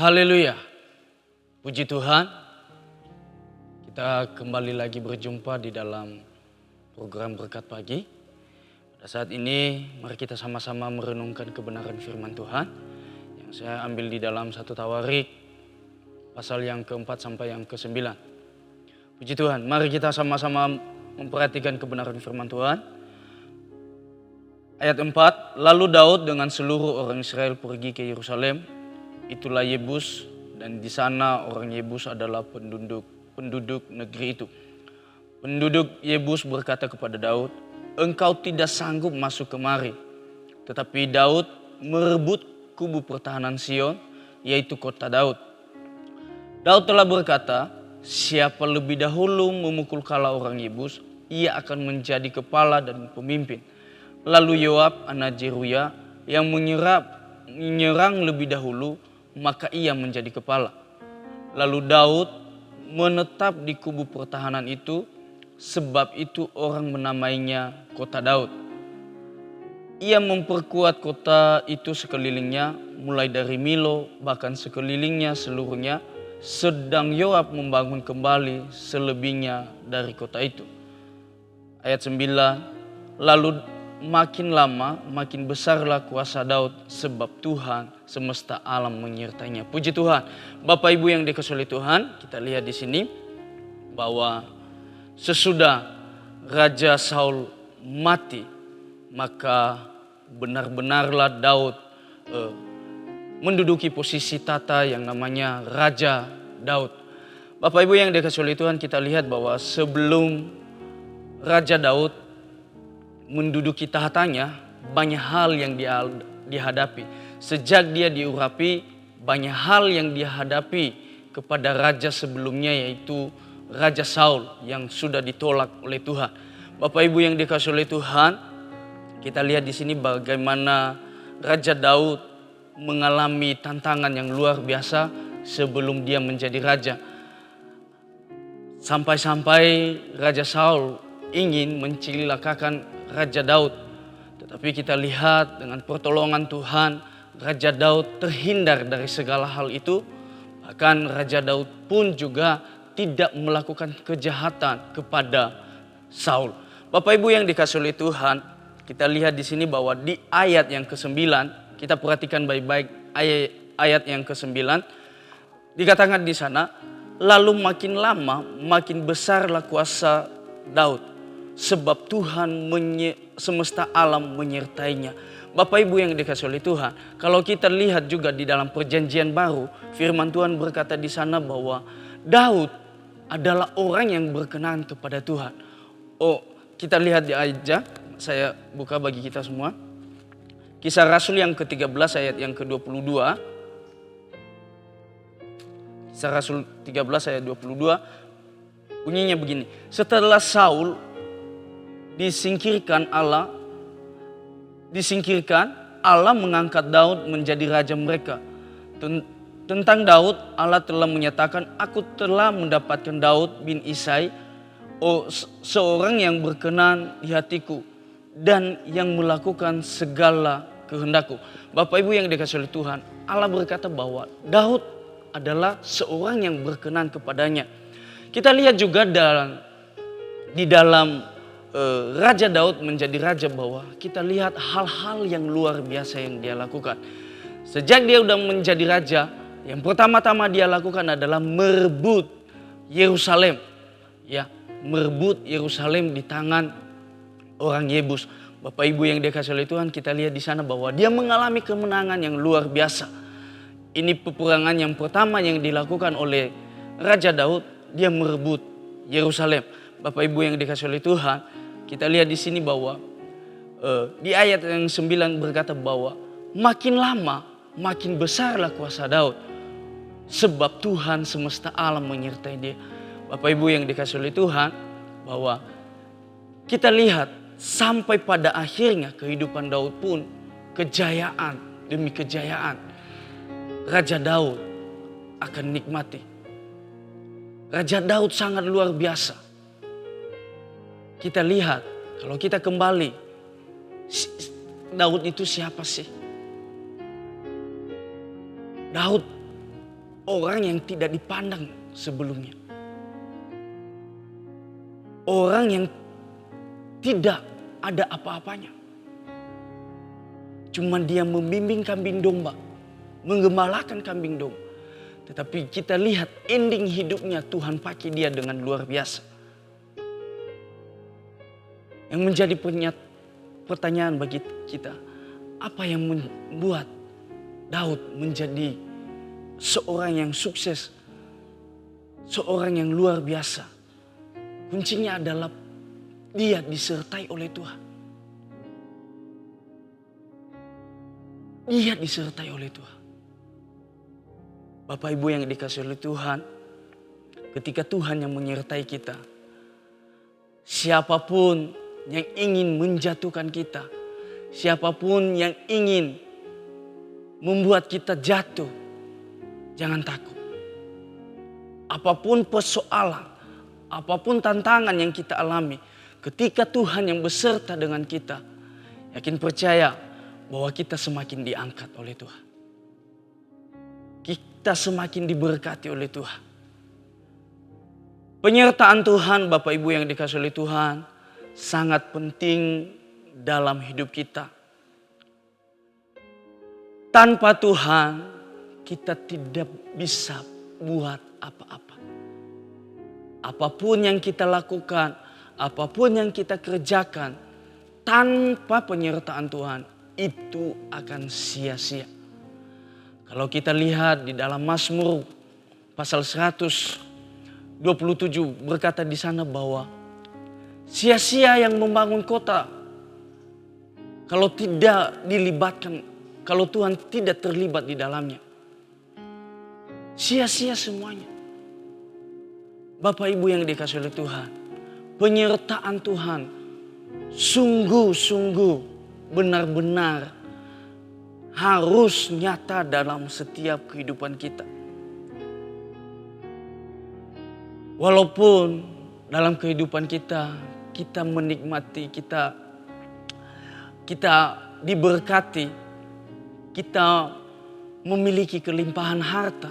Haleluya. Puji Tuhan. Kita kembali lagi berjumpa di dalam program Berkat Pagi. Pada saat ini mari kita sama-sama merenungkan kebenaran firman Tuhan yang saya ambil di dalam 1 Tawarik pasal yang keempat sampai yang ke-9. Puji Tuhan, mari kita sama-sama memperhatikan kebenaran firman Tuhan. Ayat 4, lalu Daud dengan seluruh orang Israel pergi ke Yerusalem. Itulah Yebus, dan di sana orang Yebus adalah penduduk negeri itu. Penduduk Yebus berkata kepada Daud, engkau tidak sanggup masuk kemari. Tetapi Daud merebut kubu pertahanan Sion, yaitu kota Daud. Daud telah berkata, siapa lebih dahulu memukul kala orang Yebus, ia akan menjadi kepala dan pemimpin. Lalu Yoab anak Zeruya yang menyerang lebih dahulu, maka ia menjadi kepala. Lalu Daud menetap di kubu pertahanan itu, sebab itu orang menamainya kota Daud. Ia memperkuat kota itu sekelilingnya, mulai dari Milo bahkan sekelilingnya seluruhnya, sedang Yoab membangun kembali selebihnya dari kota itu. Ayat 9, lalu makin lama makin besarlah kuasa Daud, sebab Tuhan semesta alam menyertainya. Puji Tuhan. Bapak Ibu yang dikasihi oleh Tuhan, kita lihat di sini bahwa sesudah Raja Saul mati, maka benar-benarlah Daud menduduki posisi tata yang namanya Raja Daud. Bapak Ibu yang dikasihi oleh Tuhan, kita lihat bahwa sebelum Raja Daud menduduki tahtanya, banyak hal yang dia dihadapi. Sejak dia diurapi, banyak hal yang dia hadapi kepada raja sebelumnya, yaitu Raja Saul yang sudah ditolak oleh Tuhan. Bapak Ibu yang dikasihi oleh Tuhan, kita lihat di sini bagaimana Raja Daud mengalami tantangan yang luar biasa sebelum dia menjadi raja. Sampai-sampai Raja Saul ingin mencelakakan Raja Daud. Tetapi kita lihat dengan pertolongan Tuhan, Raja Daud terhindar dari segala hal itu. Bahkan Raja Daud pun juga tidak melakukan kejahatan kepada Saul. Bapak Ibu yang dikasihi oleh Tuhan, kita lihat di sini bahwa di ayat yang ke-9, kita perhatikan baik-baik ayat yang ke-9, dikatakan di sana, lalu makin lama makin besarlah kuasa Daud, sebab Tuhan semesta alam menyertainya. Bapak Ibu yang dikasihi oleh Tuhan, kalau kita lihat juga di dalam perjanjian baru, firman Tuhan berkata di sana bahwa Daud adalah orang yang berkenan kepada Tuhan. Oh, kita lihat di aja, saya buka bagi kita semua. Kisah Rasul yang ke-13 ayat yang ke-22. Kisah Rasul 13 ayat 22. Bunyinya begini, setelah Saul disingkirkan, Allah mengangkat Daud menjadi raja mereka. Tentang Daud, Allah telah menyatakan, aku telah mendapatkan Daud bin Isai, seorang yang berkenan di hatiku dan yang melakukan segala kehendakku. Bapak Ibu yang dikasihi oleh Tuhan, Allah berkata bahwa Daud adalah seorang yang berkenan kepadanya. Kita lihat juga di dalam Raja Daud menjadi raja, bahwa kita lihat hal-hal yang luar biasa yang dia lakukan. Sejak dia udah menjadi raja, yang pertama-tama dia lakukan adalah merebut Yerusalem. Ya, merebut Yerusalem di tangan orang Yebus. Bapak Ibu yang dikasihi oleh Tuhan, kita lihat di sana bahwa dia mengalami kemenangan yang luar biasa. Ini peperangan yang pertama yang dilakukan oleh Raja Daud, dia merebut Yerusalem. Bapak Ibu yang dikasihi oleh Tuhan, kita lihat di sini bahwa di ayat yang 9 berkata bahwa makin lama makin besarlah kuasa Daud, sebab Tuhan semesta alam menyertai dia. Bapak Ibu yang dikasihi oleh Tuhan, bahwa kita lihat sampai pada akhirnya kehidupan Daud pun kejayaan demi kejayaan Raja Daud akan nikmati. Raja Daud sangat luar biasa. Kita lihat, kalau kita kembali, Daud itu siapa sih? Daud orang yang tidak dipandang sebelumnya. Orang yang tidak ada apa-apanya. Cuma dia membimbing kambing domba, menggembalakan kambing domba. Tetapi kita lihat ending hidupnya Tuhan pakai dia dengan luar biasa. Yang menjadi pertanyaan bagi kita, apa yang membuat Daud menjadi seorang yang sukses, seorang yang luar biasa? Kuncinya adalah dia disertai oleh Tuhan. Dia disertai oleh Tuhan. Bapak Ibu yang dikasihi oleh Tuhan, ketika Tuhan yang menyertai kita, siapapun yang ingin menjatuhkan kita, siapapun yang ingin membuat kita jatuh, jangan takut. Apapun persoalan, apapun tantangan yang kita alami, ketika Tuhan yang beserta dengan kita, yakin percaya bahwa kita semakin diangkat oleh Tuhan. Kita semakin diberkati oleh Tuhan. Penyertaan Tuhan, Bapak Ibu yang dikasihi oleh Tuhan, sangat penting dalam hidup kita. Tanpa Tuhan, kita tidak bisa buat apa-apa. Apapun yang kita lakukan, apapun yang kita kerjakan, tanpa penyertaan Tuhan, itu akan sia-sia. Kalau kita lihat di dalam Mazmur pasal 127 berkata di sana bahwa sia-sia yang membangun kota kalau tidak dilibatkan, kalau Tuhan tidak terlibat di dalamnya. Sia-sia semuanya. Bapak Ibu yang dikasihi oleh Tuhan, penyertaan Tuhan sungguh-sungguh benar-benar harus nyata dalam setiap kehidupan kita. Walaupun dalam kehidupan kita menikmati, kita diberkati, kita memiliki kelimpahan harta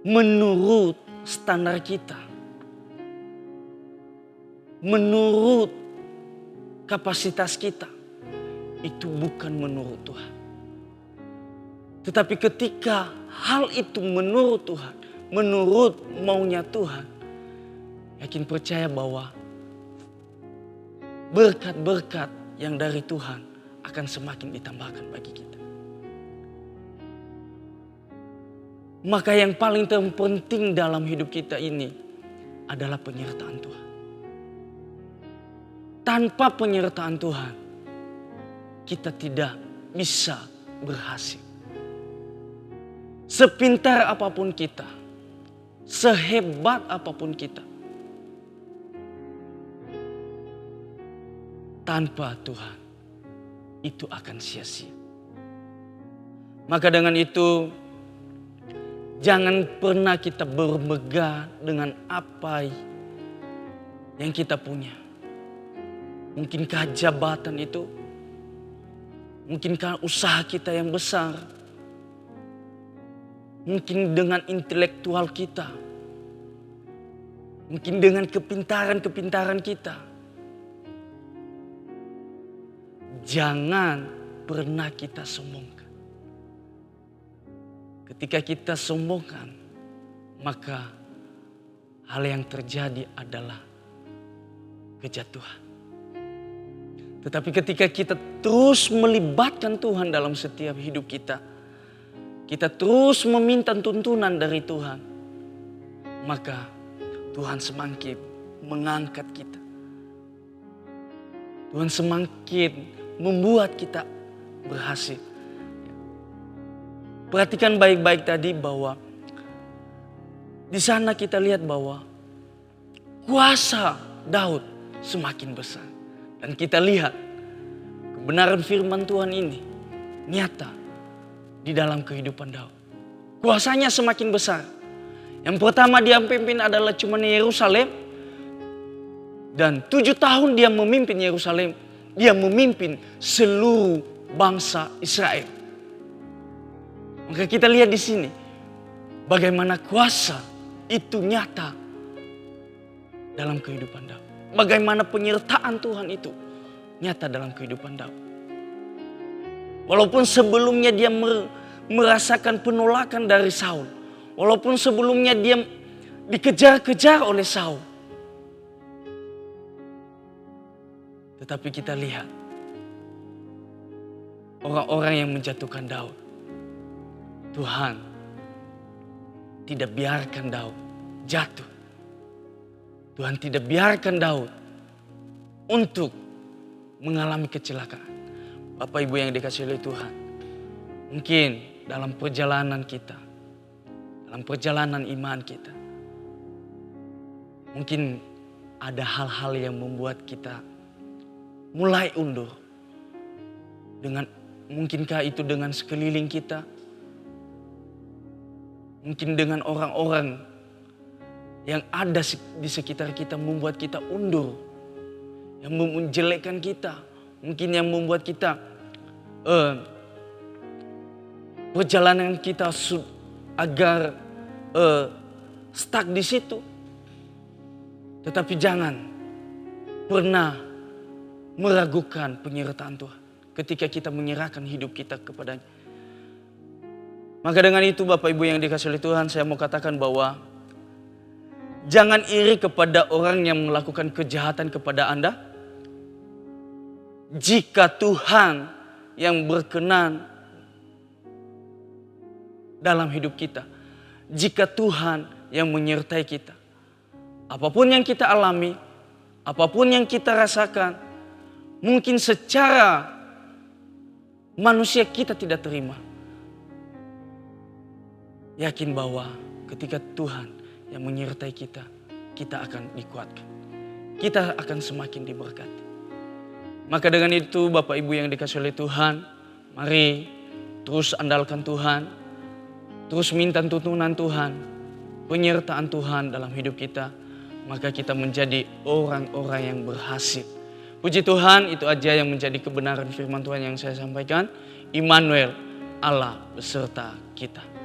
menurut standar kita, menurut kapasitas kita. Itu bukan menurut Tuhan. Tetapi ketika hal itu menurut Tuhan, menurut maunya Tuhan, yakin percaya bahwa berkat-berkat yang dari Tuhan akan semakin ditambahkan bagi kita. Maka yang paling terpenting dalam hidup kita ini adalah penyertaan Tuhan. Tanpa penyertaan Tuhan, kita tidak bisa berhasil. Sepintar apapun kita, sehebat apapun kita, tanpa Tuhan itu akan sia-sia. Maka dengan itu, jangan pernah kita bermegah dengan apa yang kita punya. Mungkinkah jabatan itu, mungkinkah usaha kita yang besar, mungkin dengan intelektual kita, mungkin dengan kepintaran-kepintaran kita. Jangan pernah kita sombongkan. Ketika kita sombongkan, maka hal yang terjadi adalah kejatuhan. Tetapi ketika kita terus melibatkan Tuhan dalam setiap hidup kita, kita terus meminta tuntunan dari Tuhan, maka Tuhan semakin mengangkat kita. Tuhan semakin membuat kita berhasil. Perhatikan baik-baik tadi bahwa di sana kita lihat bahwa kuasa Daud semakin besar. Dan kita lihat kebenaran firman Tuhan ini nyata di dalam kehidupan Daud. Kuasanya semakin besar. Yang pertama dia pimpin adalah cuma Yerusalem. Dan 7 tahun dia memimpin Yerusalem. Dia memimpin seluruh bangsa Israel. Maka kita lihat di sini bagaimana kuasa itu nyata dalam kehidupan Daud. Bagaimana penyertaan Tuhan itu nyata dalam kehidupan Daud. Walaupun sebelumnya dia merasakan penolakan dari Saul. Walaupun sebelumnya dia dikejar-kejar oleh Saul. Tetapi kita lihat orang-orang yang menjatuhkan Daud. Tuhan tidak biarkan Daud jatuh. Tuhan tidak biarkan Daud untuk mengalami kecelakaan. Bapak Ibu yang dikasihi oleh Tuhan. Mungkin dalam perjalanan kita, dalam perjalanan iman kita, mungkin ada hal-hal yang membuat kita mulai undur. Mungkinkah itu dengan sekeliling kita? Mungkin dengan orang-orang yang ada di sekitar kita membuat kita undur. Yang menjelekkan kita. Mungkin yang membuat kita perjalanan kita agar stuck di situ. Tetapi jangan pernah meragukan penyertaan Tuhan ketika kita menyerahkan hidup kita kepadanya. Maka dengan itu Bapak Ibu yang dikasihi oleh Tuhan, saya mau katakan bahwa jangan iri kepada orang yang melakukan kejahatan kepada Anda. Jika Tuhan yang berkenan dalam hidup kita, jika Tuhan yang menyertai kita, apapun yang kita alami, apapun yang kita rasakan, mungkin secara manusia kita tidak terima. Yakin bahwa ketika Tuhan yang menyertai kita, kita akan dikuatkan. Kita akan semakin diberkati. Maka dengan itu Bapak Ibu yang dikasihi oleh Tuhan, mari terus andalkan Tuhan, terus minta tuntunan Tuhan, penyertaan Tuhan dalam hidup kita. Maka kita menjadi orang-orang yang berhasil. Puji Tuhan, itu aja yang menjadi kebenaran firman Tuhan yang saya sampaikan. Immanuel, Allah beserta kita.